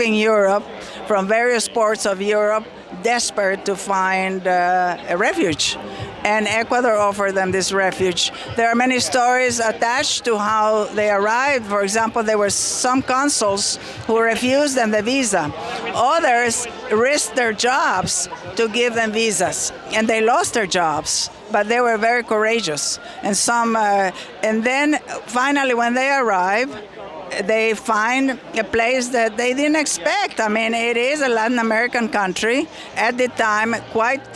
in Europe, from various ports of Europe, desperate to find a refuge. And Ecuador offered them this refuge. There are many stories attached to how they arrived. For example, there were some consuls who refused them the visa. Others risked their jobs to give them visas, and they lost their jobs. But they were very courageous. And then finally, when they arrive, they find a place that they didn't expect. I mean, it is a Latin American country, at the time quite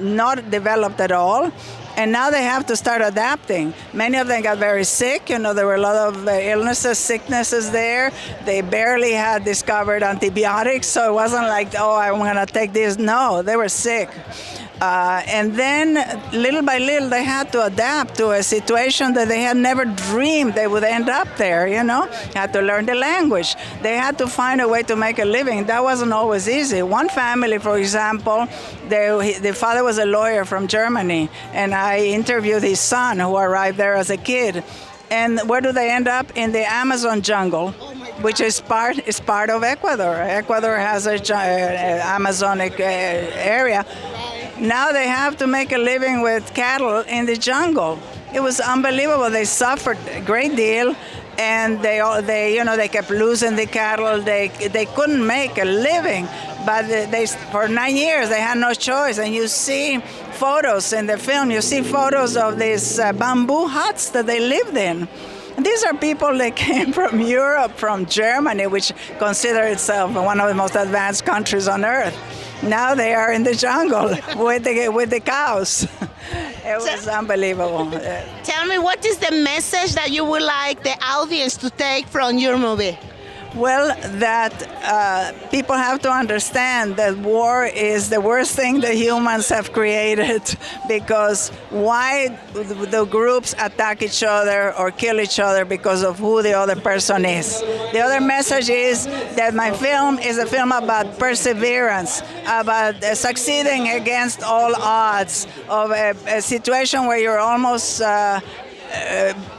not developed at all. And now they have to start adapting. Many of them got very sick. You know, there were a lot of illnesses, sicknesses there. They barely had discovered antibiotics, so it wasn't like, oh, I'm going to take this. No, they were sick. And then, little by little, they had to adapt to a situation that they had never dreamed they would end up there, you know. Had to learn the language. They had to find a way to make a living. That wasn't always easy. One family, for example, the father was a lawyer from Germany, and I interviewed his son who arrived there as a kid. And where do they end up? In the Amazon jungle, which is part of Ecuador. Ecuador has an Amazonic area. Now they have to make a living with cattle in the jungle. It was unbelievable. They suffered a great deal, and they kept losing the cattle. They couldn't make a living, but for 9 years they had no choice. And you see photos in the film. You see photos of these bamboo huts that they lived in. These are people that came from Europe, from Germany, which consider itself one of the most advanced countries on earth. Now they are in the jungle with the cows. It was unbelievable. Tell me, what is the message that you would like the audience to take from your movie? Well, that people have to understand that war is the worst thing that humans have created, because why the groups attack each other or kill each other? Because of who the other person is. The other message is that my film is a film about perseverance, about succeeding against all odds, of a situation where you're almost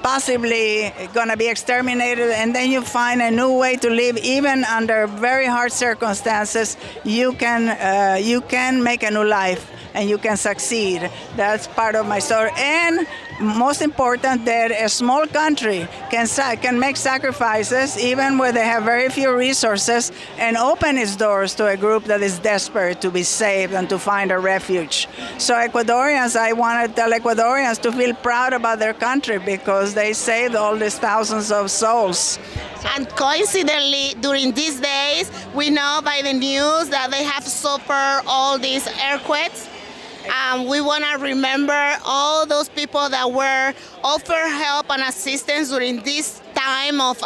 possibly going to be exterminated, and then you find a new way to live. Even under very hard circumstances, you can make a new life and you can succeed. That's part of my story. And most important, that a small country can make sacrifices even where they have very few resources, and open its doors to a group that is desperate to be saved and to find a refuge. So Ecuadorians, I want to tell Ecuadorians to feel proud about their country, because they saved all these thousands of souls. And coincidentally, during these days, we know by the news that they have suffered all these earthquakes. We want to remember all those people that were offered help and assistance during this time of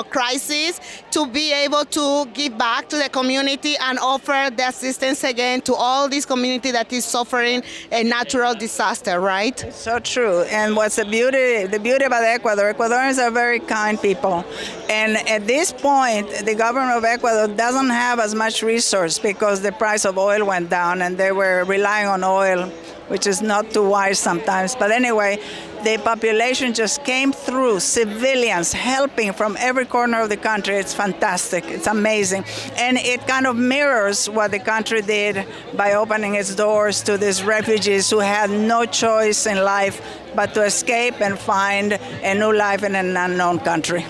crisis, to be able to give back to the community and offer the assistance again to all this community that is suffering a natural disaster, right? So true. And what's the beauty about Ecuador? Ecuadorians are very kind people. And at this point, the government of Ecuador doesn't have as much resource because the price of oil went down and they were relying on oil, which is not too wise sometimes. But anyway, the population just came through, civilians helping from every corner of the country. It's fantastic. It's amazing. And it kind of mirrors what the country did by opening its doors to these refugees who had no choice in life but to escape and find a new life in an unknown country.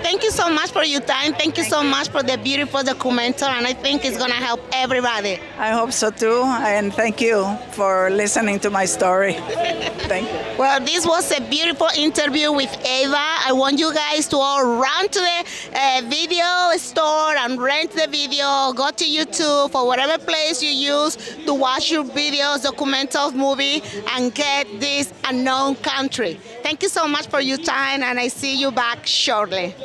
Thank you so much for your time. Thank you so much for the beautiful documentary, and I think it's going to help everybody. I hope so too, and thank you for listening to my story. Thank you. Well, this was a beautiful interview with Eva. I want you guys to all run to the video store and rent the video. Go to YouTube or whatever place you use to watch your videos, documentary movie, and get this unknown country. Thank you so much for your time, and I see you back shortly.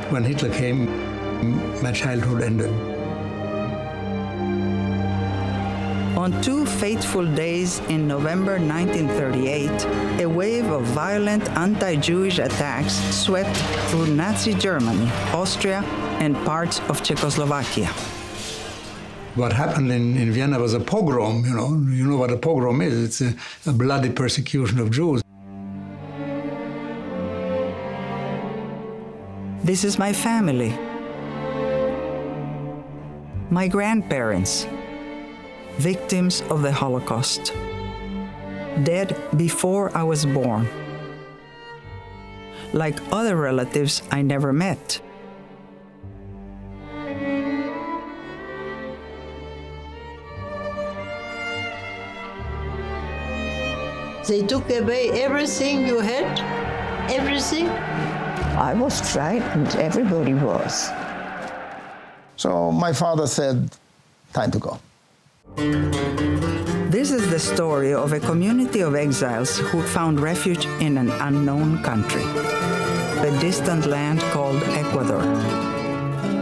When Hitler came, my childhood ended. On two fateful days in November 1938, a wave of violent anti-Jewish attacks swept through Nazi Germany, Austria, and parts of Czechoslovakia. What happened in Vienna was a pogrom, you know. You know what a pogrom is. It's a bloody persecution of Jews. This is my family. My grandparents, victims of the Holocaust, dead before I was born. Like other relatives I never met. They took away everything you had, everything. I was frightened, everybody was. So my father said, time to go. This is the story of a community of exiles who found refuge in an unknown country, a distant land called Ecuador.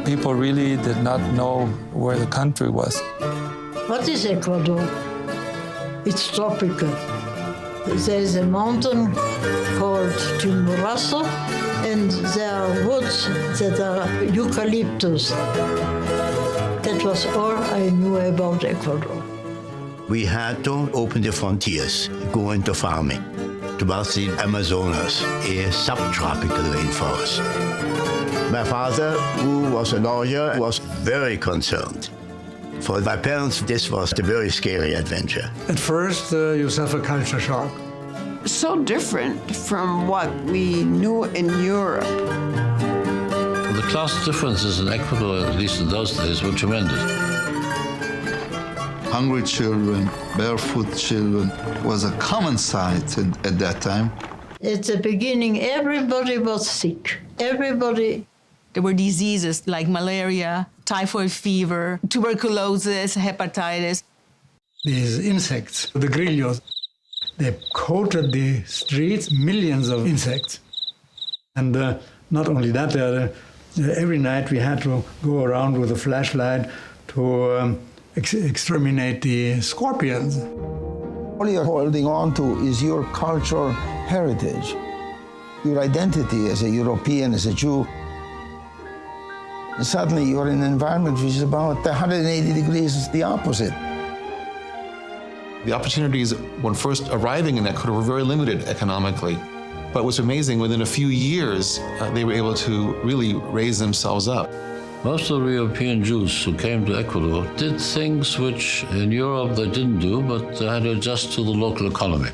People really did not know where the country was. What is Ecuador? It's tropical. There's a mountain called Chimborazo, and there are woods that are eucalyptus. That was all I knew about Ecuador. We had to open the frontiers, go into farming towards the Amazonas, a subtropical rainforest. My father, who was a lawyer, was very concerned. For my parents, this was a very scary adventure. At first, you suffer culture shock. So different from what we knew in Europe. The class differences in Ecuador, at least in those days, were tremendous. Hungry children, barefoot children was a common sight at that time. At the beginning, everybody was sick. Everybody. There were diseases like malaria, typhoid fever, tuberculosis, hepatitis. These insects, the grillos, they coated the streets, millions of insects. And not only that, every night we had to go around with a flashlight to exterminate the scorpions. All you're holding on to is your cultural heritage, your identity as a European, as a Jew. And suddenly you're in an environment which is about 180 degrees the opposite. The opportunities when first arriving in Ecuador were very limited economically. But what's amazing, within a few years, they were able to really raise themselves up. Most of the European Jews who came to Ecuador did things which in Europe they didn't do, but they had to adjust to the local economy.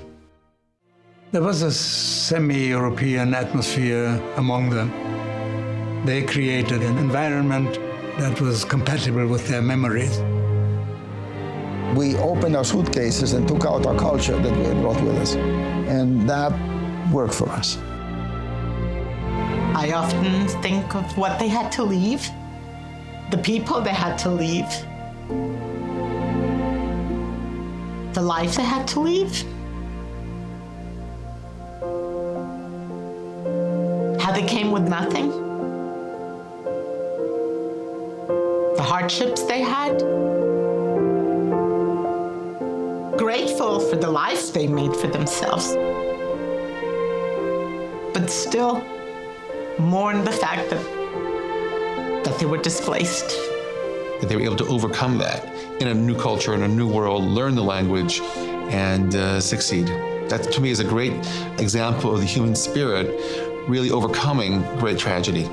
There was a semi-European atmosphere among them. They created an environment that was compatible with their memories. We opened our suitcases and took out our culture that we had brought with us. And that worked for us. I often think of what they had to leave, the people they had to leave, the life they had to leave, how they came with nothing, the hardships they had, grateful for the life they made for themselves, but still mourn the fact that they were displaced. That they were able to overcome that in a new culture, in a new world, learn the language, and succeed. That, to me, is a great example of the human spirit really overcoming great tragedy.